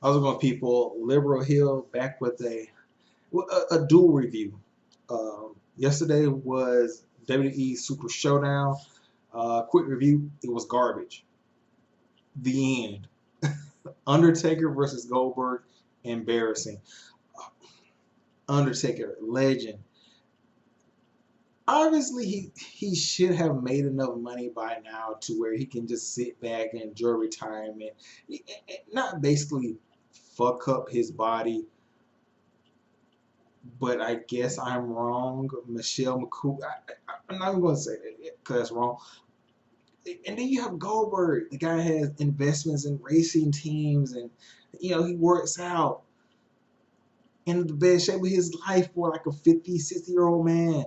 How's it going, people? Liberal Hill back with a dual review. Yesterday was WWE Super Showdown. Quick review. It was garbage. The end. Undertaker versus Goldberg. Embarrassing. Undertaker, legend. Obviously, he should have made enough money by now to where he can just sit back and enjoy retirement. Not basically fuck up his body, but I guess I'm wrong. Michelle McCool, I'm not even going to say it because that's wrong. And then you have Goldberg. The guy has investments in racing teams, and he works out in the best shape of his life for like a 50, 60-year-old man.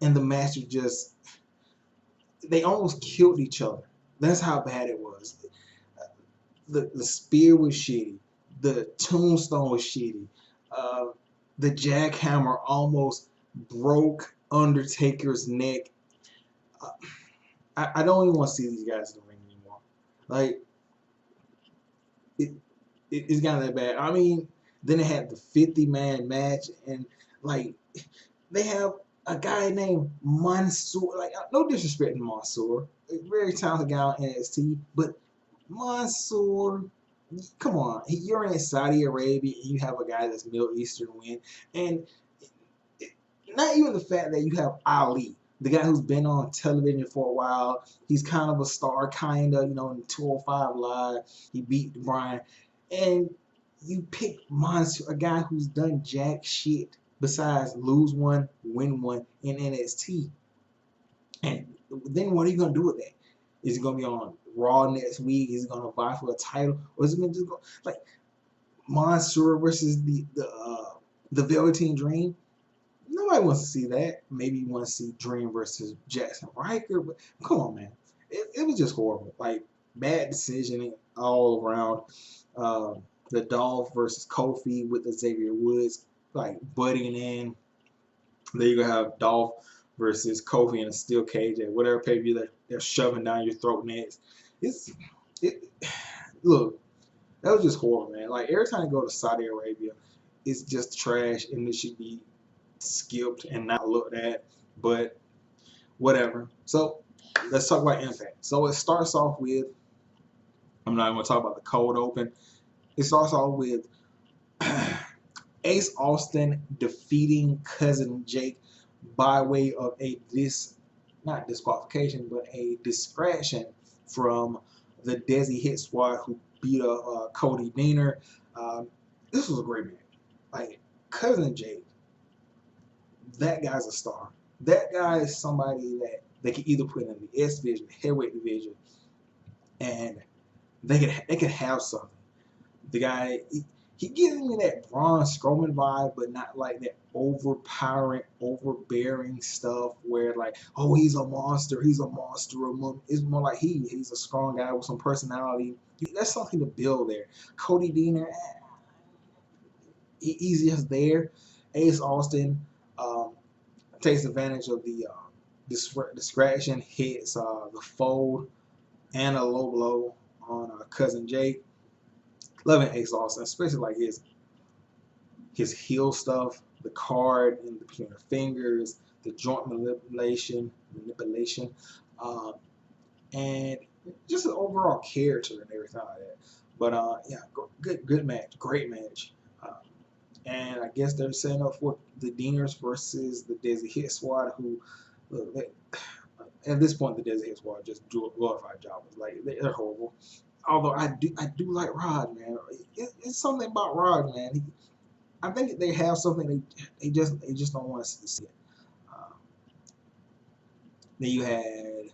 And the match was just, they almost killed each other. That's how bad it was. The spear was shitty. The tombstone was shitty. Uh, the jackhammer almost broke Undertaker's neck. Uh, I don't even want to see these guys in the ring anymore. Like, it's gotten that bad. I mean, then they had the 50-man match, and like, they have a guy named Mansoor. Like, no disrespect to Mansoor, a very talented guy on NXT, but Mansoor, come on, you're in Saudi Arabia and you have a guy that's Middle Eastern win, and not even the fact that you have Ali, the guy who's been on television for a while. He's kind of a star, kind of, in 205 Live. He beat Brian, and you pick Mansoor, a guy who's done jack shit besides lose one, win one in NXT. And then what are you gonna do with that? Is he gonna be on Raw next week? Is he gonna vie for a title, or is he gonna just go like Mansoor versus the Velveteen Dream? Nobody wants to see that. Maybe you want to see Dream versus Jackson Riker, but come on, man, it was just horrible. Like, bad decisioning all around. The Dolph versus Kofi with the Xavier Woods like butting in. Then you're gonna have Dolph versus Kofi in a steel cage at whatever pay-per-view that they're shoving down your throat next. It look, that was just horrible, man. Like, every time you go to Saudi Arabia, it's just trash and it should be skipped and not looked at. But whatever. So let's talk about Impact. So it starts off with, I'm not even gonna talk about the cold open. It starts off with Ace Austin defeating Cousin Jake by way of not disqualification, but a distraction from the Desi Hit Squad, who beat up Cody Deaner. This was a great match. Like, Cousin Jake, that guy's a star. That guy is somebody that they could either put in the S division, the heavyweight division, and they could have something. The guy, he gives me that Braun Strowman vibe, but not like that overpowering, overbearing stuff where, like, oh, he's a monster. It's more like he's a strong guy with some personality. That's something to build there. Cody Deaner, he's just there. Ace Austin takes advantage of the distraction, hits the fold and a low blow on Cousin Jake. Loving Ace Austin, especially like his heel stuff, the card in between the fingers, the joint manipulation, and just an overall character and everything like that. But yeah, good match, great match. And I guess they're setting up for the Deaners versus the Desi Hit Squad, who, look, at this point, the Desi Hit Squad just do a glorified job. Like, they're horrible. Although I do like Rod, man. It's something about Rod, man. I think they have something they just don't want us to see it. Then you had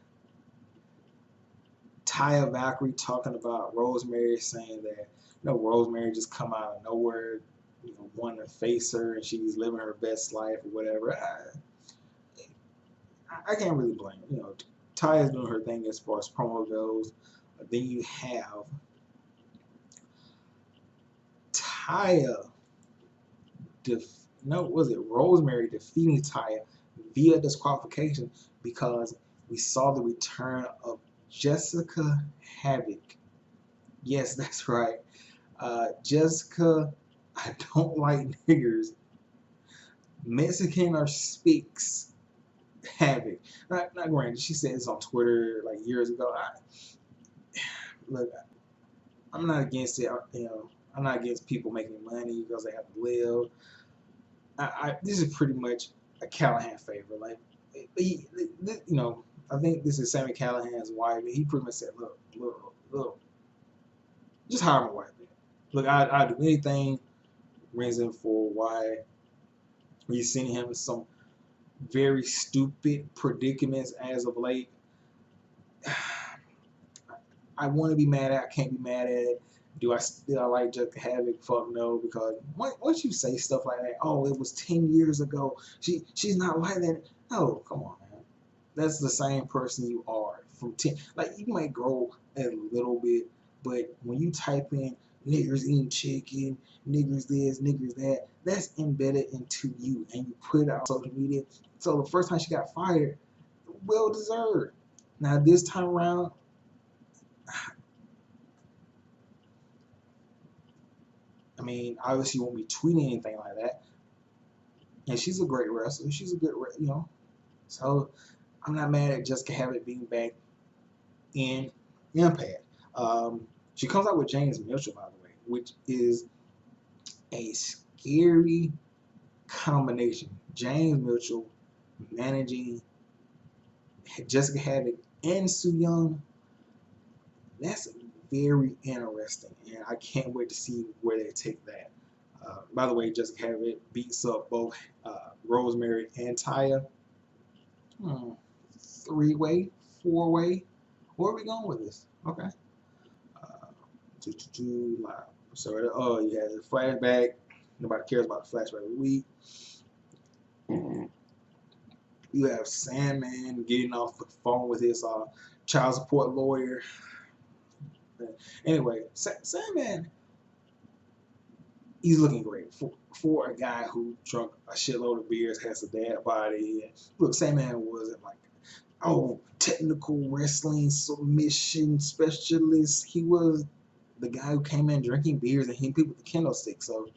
Taya Valkyrie talking about Rosemary, saying that Rosemary just come out of nowhere, wanting to face her, and she's living her best life or whatever. I can't really blame her. Taya's doing her thing as far as promo goes. Then you have Taya, Rosemary defeating Taya via disqualification because we saw the return of Jessica Havoc. Yes, that's right. Jessica, I don't like niggers. Mexican or speaks havoc. Not granted, she said this on Twitter like years ago. Look, I'm not against it. You know, I'm not against people making money because they have to live. This is pretty much a Callahan favor. Like, you know, I think this is Sammy Callahan's wife. And he pretty much said, look, just hire my wife. Man. Look, I'd do anything reason for why we've seen him in some very stupid predicaments as of late. I want to be mad at it. I can't be mad at it. Do I still like Jessica Havoc? Fuck no, because once you say stuff like that, oh, it was 10 years ago. She's not like that. No, come on, man. That's the same person you are from 10. Like, you might grow a little bit, but when you type in niggers eating chicken, niggers this, niggers that, that's embedded into you, and you put it on social media. So the first time she got fired, well deserved. Now this time around, I mean, obviously you won't be tweeting anything like that. And she's a great wrestler. She's a good, you know. So I'm not mad at Jessica Havoc being back in Impact. She comes out with James Mitchell, by the way, which is a scary combination. James Mitchell managing Jessica Havoc and Su Yung. That's very interesting, and I can't wait to see where they take that. By the way, Jessica Havoc beats up both Rosemary and Taya. Three-way, four-way. Where are we going with this? Okay. So, oh, you had the flashback. Nobody cares about the flashback of the week. You have Sandman getting off the phone with his child support lawyer. Anyway, Sandman, he's looking great for a guy who drunk a shitload of beers, has a dad body. And look, Sandman wasn't like, oh, technical wrestling submission specialist. He was the guy who came in drinking beers and hitting people with the kendo stick. So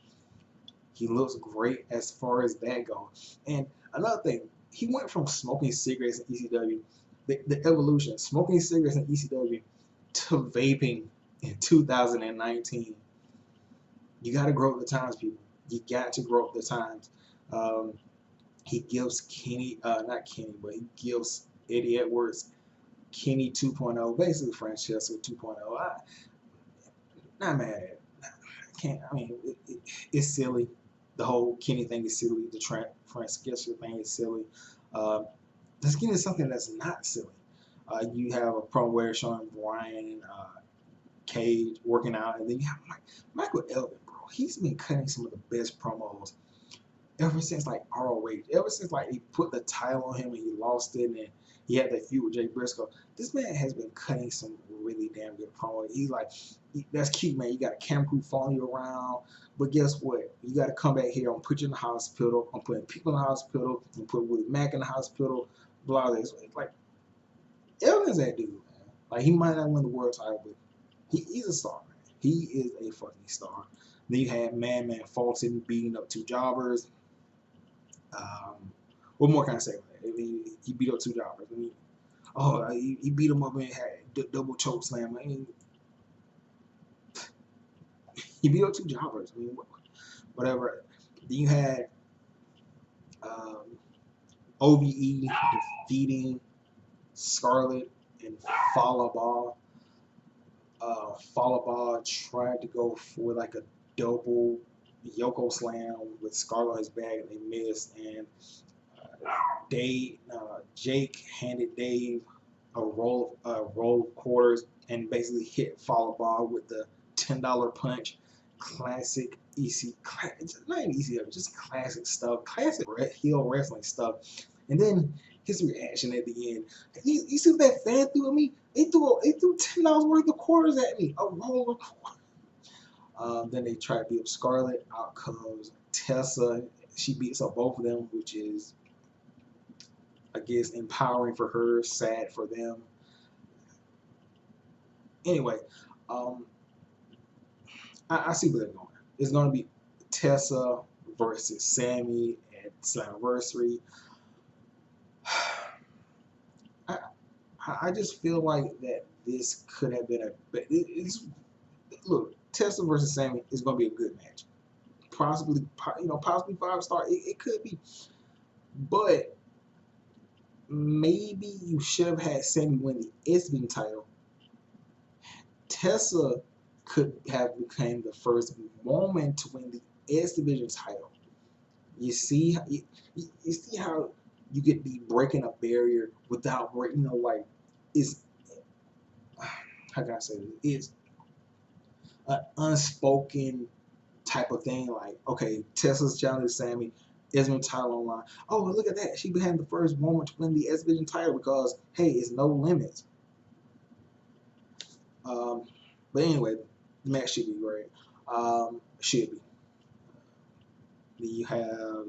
he looks great as far as that goes. And another thing, he went from smoking cigarettes in ECW, the evolution, smoking cigarettes in ECW, to vaping in 2019. You got to grow up the times, people. You got to grow up the times. He gives Kenny, not Kenny, but he gives Eddie Edwards Kenny 2.0, basically Francesco 2.0. Not mad at it. I can't. I mean, it's silly. The whole Kenny thing is silly. The Francesco thing is silly. Let's get into something that's not silly. You have a promo where showing Brian Cage working out, and then you have Michael Elgin, bro. He's been cutting some of the best promos ever since like ROH. Ever since like he put the title on him and he lost it, and he had that feud with Jay Briscoe. This man has been cutting some really damn good promos. He's like, that's cute, man. You got a camera crew following you around, but guess what? You got to come back here. I'm putting you in the hospital. I'm putting people in the hospital. I'm putting Willie Mack in the hospital. Blah blah. It's like Elgin's that dude, man. Like, he might not win the world title, but he's a star, man. He is a fucking star. Then you had Madman Fulton beating up two jobbers. What more can I say? I mean, he beat up two jobbers. I mean, he beat them up and had double choke slam. I mean, he beat up two jobbers. I mean, whatever. Then you had OVE defeating Scarlett and Falaba. Falaba tried to go for like a double Yoko slam with Scarlett on his back, and they missed. And Jake handed Dave a roll of quarters and basically hit Falaba with the $10 punch. Classic not even ECW, just classic stuff, classic heel wrestling stuff. And then his reaction at the end. You see what that fan threw at me? They threw $10 worth of quarters at me. A roll of quarters. Then they try to beat up Scarlett. Out comes Tessa. She beats up both of them, which is, I guess, empowering for her, sad for them. Anyway, I see where they're going. It's going to be Tessa versus Sammy at Slammiversary. I I just feel like that this could have been it's look, Tessa versus Sammy is going to be a good match. Possibly, possibly 5 star. It could be, but maybe you should have had Sammy win the S Division title. Tessa could have become the first woman to win the S Division title. You see, you see how you get the breaking a barrier without breaking, like it's how can I say this? It's an unspoken type of thing. Like, okay, Tessa's challenging Sammy, Esmond title online. Oh, look at that! She became the first woman to win the S Division title because hey, it's no limits. Um, but anyway, the match should be great. Should be. You have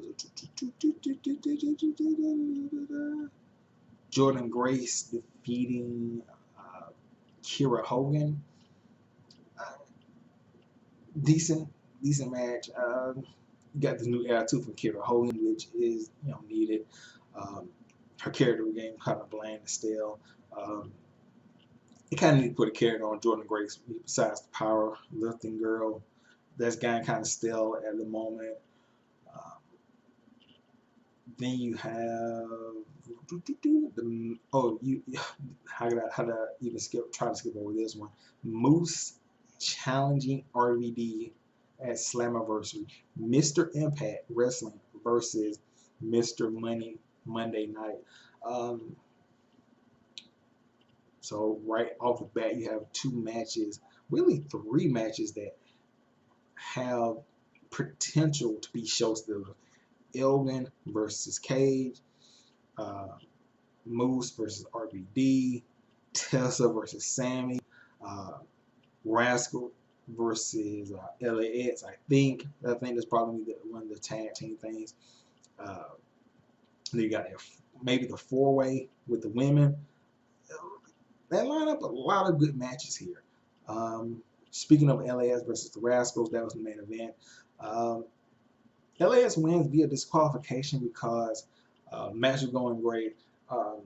Jordan Grace defeating Kira Hogan. Uh, decent, decent match. You got the new attitude from Kira Hogan, which is needed. Um, her character became kind of bland and stale. Um, it kind of need to put a character on Jordan Grace besides the power lifting girl. That's getting kind of stale at the moment. Um, then you have you how did I even try to skip over this one? Moose challenging RVD at Slammiversary. Mr. Impact Wrestling versus Mr. Monday Night. Um, so right off the bat, you have 2 matches, really 3 matches that have potential to be showstoppers. Elgin versus Cage, uh, Moose versus RVD, Tessa versus Sammy, uh, Rascal versus LAX. I think that's probably one of the tag team things. Uh, then you got maybe the 4-way with the women. That line up a lot of good matches here. Speaking of LAX versus the Rascals, that was the main event. LAX wins via disqualification because match was going great.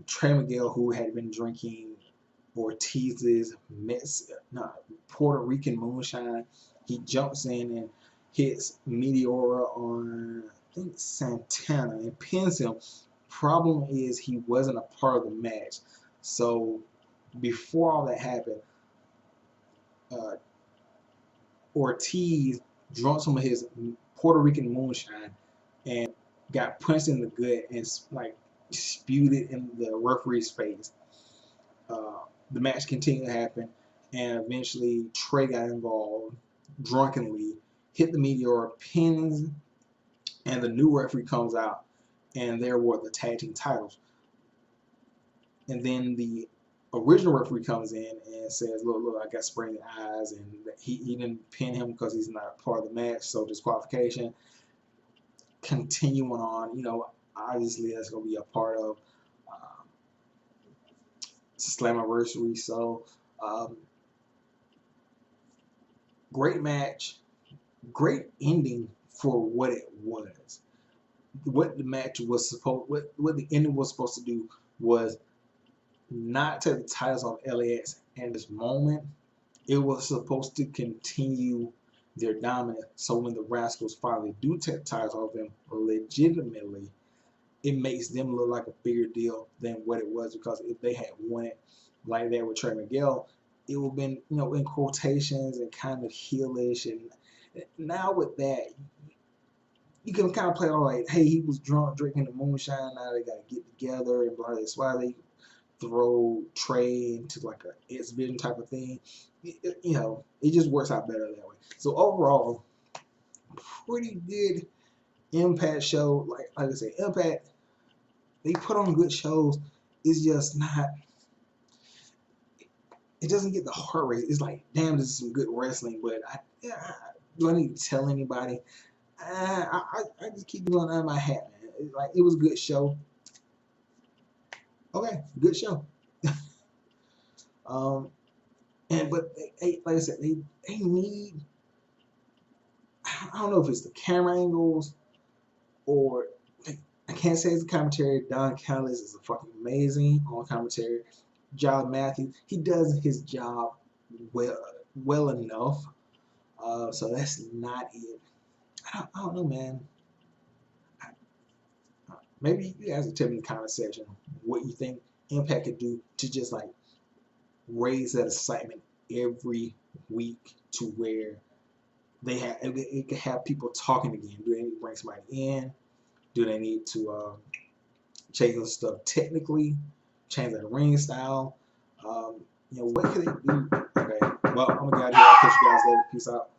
Trey Miguel, who had been drinking Ortiz's Puerto Rican moonshine, he jumps in and hits Meteora on, I think, Santana and pins him. Problem is he wasn't a part of the match. So before all that happened, uh, Ortiz drunk some of his Puerto Rican moonshine and got punched in the gut and spewed it in the referee's face. The match continued to happen, and eventually Trey got involved drunkenly, hit the Meteor, pins, and the new referee comes out, and there were the tag team titles. And then the original referee comes in and says, look, I got spraying eyes, and he didn't pin him because he's not part of the match, so disqualification. Continuing on, obviously that's going to be a part of Slammiversary. So, great match, great ending for what it was. What the match was what the ending was supposed to do was not take the titles off LAX at this moment. It was supposed to continue their dominance. So when the Rascals finally do take the titles off them legitimately, it makes them look like a bigger deal than what it was, because if they had won it like that with Trey Miguel, it would have been, in quotations and kind of heelish. And now with that, you can kind of play all like, hey, he was drunk drinking the moonshine, now they got to get together and blah, that's why they throw Trey into like a exhibition type of thing. It just works out better that way. So overall, pretty good Impact show. Like I said, Impact, they put on good shows. It's just not. It doesn't get the heart rate. It's like, damn, this is some good wrestling. But do I need to tell anybody? I just keep going out of my hat, man. It was a good show. Okay, good show. But like I said, they need I don't know if it's the camera angles or like, I can't say it's the commentary. Don Callis is a fucking amazing on commentary. John Matthews, he does his job well enough. So that's not it. I don't know, man. Maybe you guys can tell me in the comment section what you think Impact could do to just like raise that excitement every week to where it could have people talking again. Do they need to bring somebody in? Do they need to change the stuff technically? Change the ring style? What could they do? Okay. Well, I'm gonna get out of here. I'll catch you guys later. Peace out.